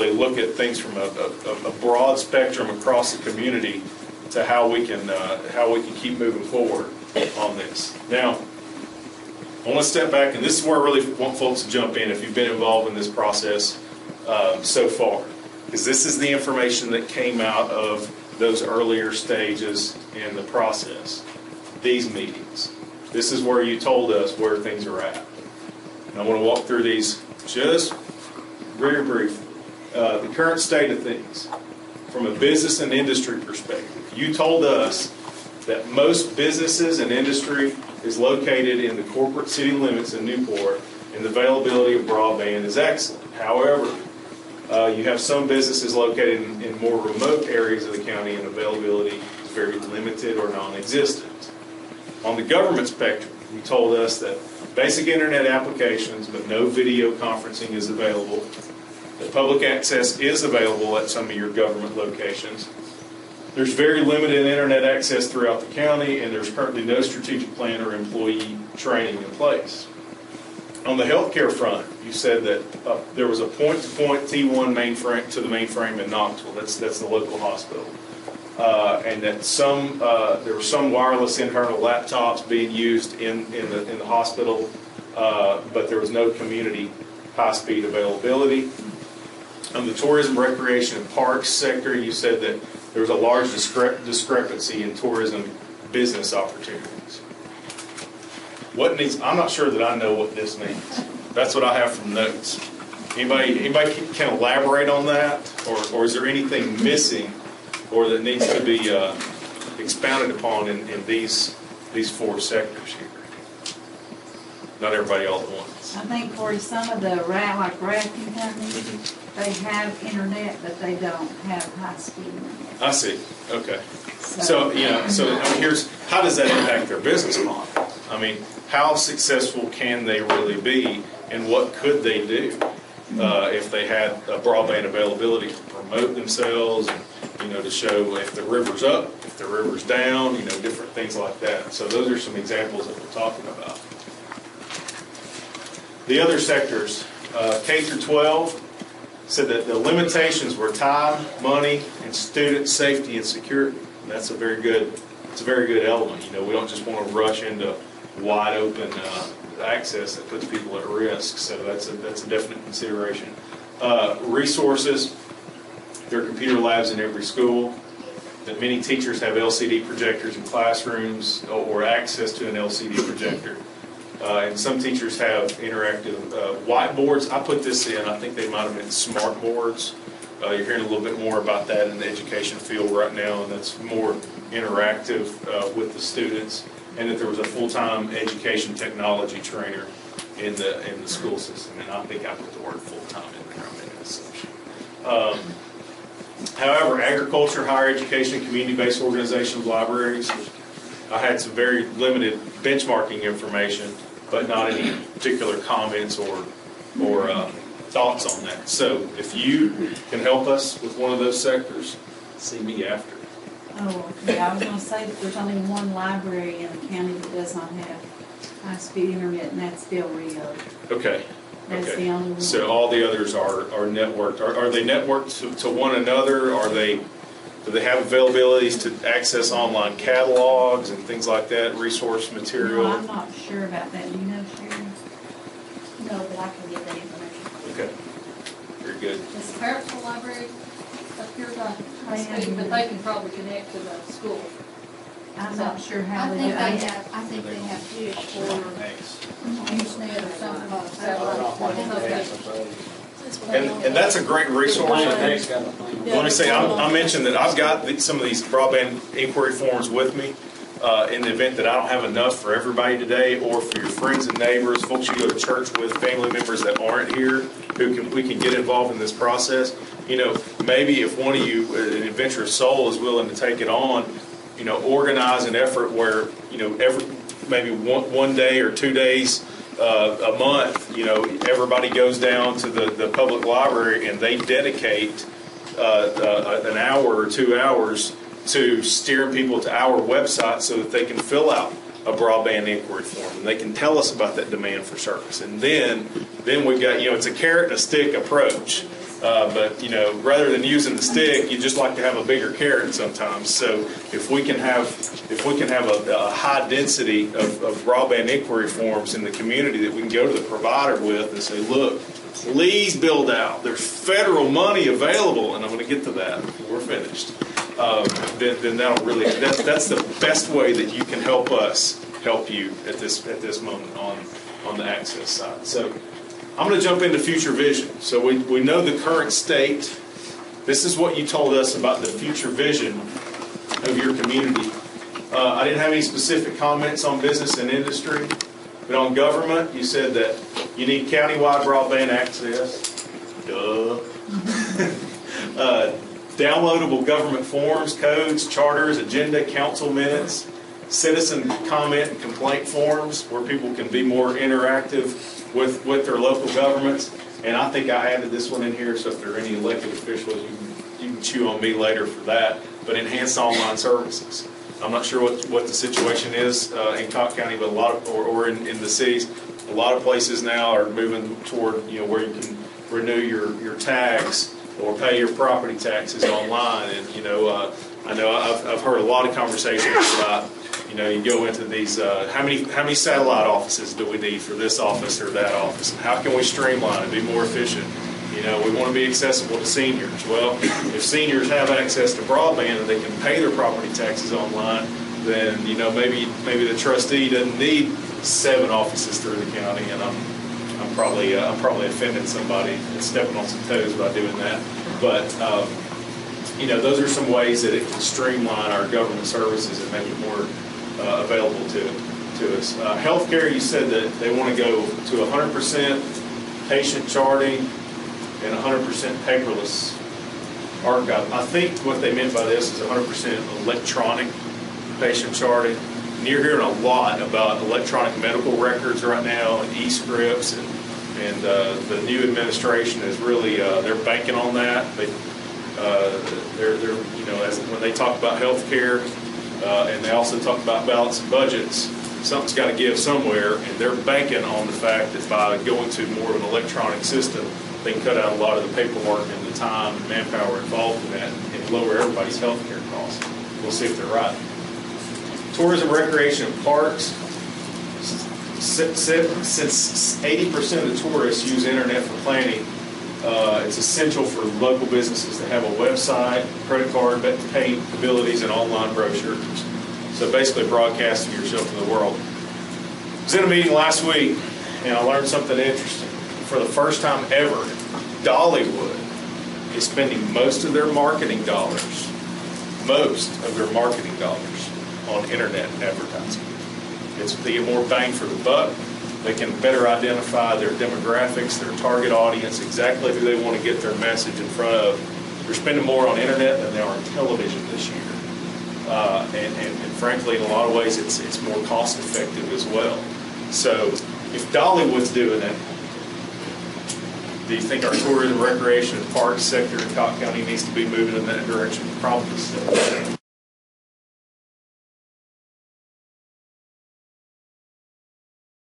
look at things from a broad spectrum across the community to how we can keep moving forward on this. Now, I want to step back, and this is where I really want folks to jump in if you've been involved in this process so far, because this is the information that came out of those earlier stages in the process, these meetings. This is where you told us where things are at. And I want to walk through these just very briefly. The current state of things from a business and industry perspective. You told us that most businesses and industry is located in the corporate city limits in Newport, and the availability of broadband is excellent. However, you have some businesses located in more remote areas of the county, and availability is very limited or non-existent. On the government spectrum, you told us that basic internet applications, but no video conferencing is available. That public access is available at some of your government locations. There's very limited internet access throughout the county, and there's currently no strategic plan or employee training in place. On the healthcare front, you said that there was a point-to-point T1 mainframe to the mainframe in Knoxville. That's the local hospital, and that there were some wireless internal laptops being used in the hospital, but there was no community high-speed availability. On the tourism, recreation, and parks sector, you said that there was a large discrepancy in tourism business opportunities. I'm not sure that I know what this means. That's what I have from notes. Anybody can elaborate on that, or is there anything missing, or that needs to be expounded upon in these four sectors here? Not everybody all at once. I think for some of the rafting companies, they have internet, but they don't have high-speed internet. I see. Okay. So here's how does that impact their business model? I mean, how successful can they really be, and what could they do if they had broadband availability to promote themselves, and to show if the river's up, if the river's down, different things like that. So those are some examples that we're talking about. The other sectors, K through 12, said that the limitations were time, money, and student safety and security. And that's a very good element. We don't just want to rush into wide open access that puts people at risk. So that's a definite consideration. Resources, there are computer labs in every school. That many teachers have LCD projectors in classrooms or access to an LCD projector. And some teachers have interactive whiteboards. I put this in, I think they might have been smart boards. You're hearing a little bit more about that in the education field right now, and that's more interactive with the students. And that there was a full-time education technology trainer in the school system. And I think I put the word full-time in there. I made an assumption. However, agriculture, higher education, community-based organizations, libraries, I had some very limited benchmarking information, but not any particular comments or thoughts on that. So if you can help us with one of those sectors, see me after. Oh, yeah, I was going to say that there's only one library in the county that does not have high-speed internet, and that's Del Rio. Okay. That's the only one. So all the others are networked. Are they networked to one another? Do they have availabilities to access online catalogs and things like that, resource material? No, I'm not sure about that. Do you know, Sherry? No, but I can get that information. Okay. Very good. Does the Parrotsville Library appear to high speed, but they can probably connect to the school. I'm not sure how I they do it. I think they have Dish or Usenet or something like that. And that's a great resource. Let me say, I mentioned that I've got some of these broadband inquiry forms with me in the event that I don't have enough for everybody today, or for your friends and neighbors, folks you go to church with, family members that aren't here, we can get involved in this process. Maybe if one of you, an adventurous soul, is willing to take it on, organize an effort where, maybe one day or 2 days a month, everybody goes down to the public library and they dedicate an hour or 2 hours to steering people to our website so that they can fill out a broadband inquiry form and they can tell us about that demand for service. And then we've got, it's a carrot and a stick approach. But, you know, rather than using the stick, you just like to have a bigger carrot sometimes. So if we can have a high density of broadband inquiry forms in the community that we can go to the provider with and say, look, please build out. There's federal money available, and I'm going to get to that before we're finished. Then that'll really, that's the best way that you can help us help you at this moment on the access side. So I'm going to jump into future vision. So we know the current state. This is what you told us about the future vision of your community. I didn't have any specific comments on business and industry, but on government, you said that you need countywide broadband access. Duh. Downloadable government forms, codes, charters, agenda, council minutes, citizen comment and complaint forms where people can be more interactive with their local governments. And I think I added this one in here, so if there are any elected officials, you can chew on me later for that. But enhanced online services. I'm not sure what the situation is in Cocke County, but a lot of, or in the cities, a lot of places now are moving toward, you know, where you can renew your tags or pay your property taxes online. And, you know, I know I've heard a lot of conversations about, you know, you go into these, how many satellite offices do we need for this office or that office? And how can we streamline and be more efficient? You know, we want to be accessible to seniors. Well, if seniors have access to broadband and they can pay their property taxes online, then, you know, maybe the trustee doesn't need 7 offices through the county. And I'm probably offending somebody and stepping on some toes by doing that. But you know, those are some ways that it can streamline our government services and make it more available to us. Healthcare, you said that they want to go to 100% patient charting and 100% paperless archive. I think what they meant by this is 100% electronic patient charting. And you're hearing a lot about electronic medical records right now and e-scripts, and the new administration is really they're banking on that. They're you know, when they talk about health care and they also talk about balancing budgets, something's got to give somewhere, and they're banking on the fact that by going to more of an electronic system, they can cut out a lot of the paperwork and the time and manpower involved in that and lower everybody's health care costs. We'll see if they're right. Tourism, recreation, and parks. Since 80% of the tourists use internet for planning, it's essential for local businesses to have a website, credit card capabilities, and online brochures. So basically broadcasting yourself to the world. I was in a meeting last week, and I learned something interesting. For the first time ever, Dollywood is spending most of their marketing dollars on internet advertising. It's to get more bang for the buck. They can better identify their demographics, their target audience, exactly who they want to get their message in front of. They're spending more on internet than they are on television this year. And frankly, in a lot of ways, it's more cost effective as well. So if Dollywood's doing it, do you think our tourism, recreation, and parks sector in Cocke County needs to be moving in that direction? Probably so.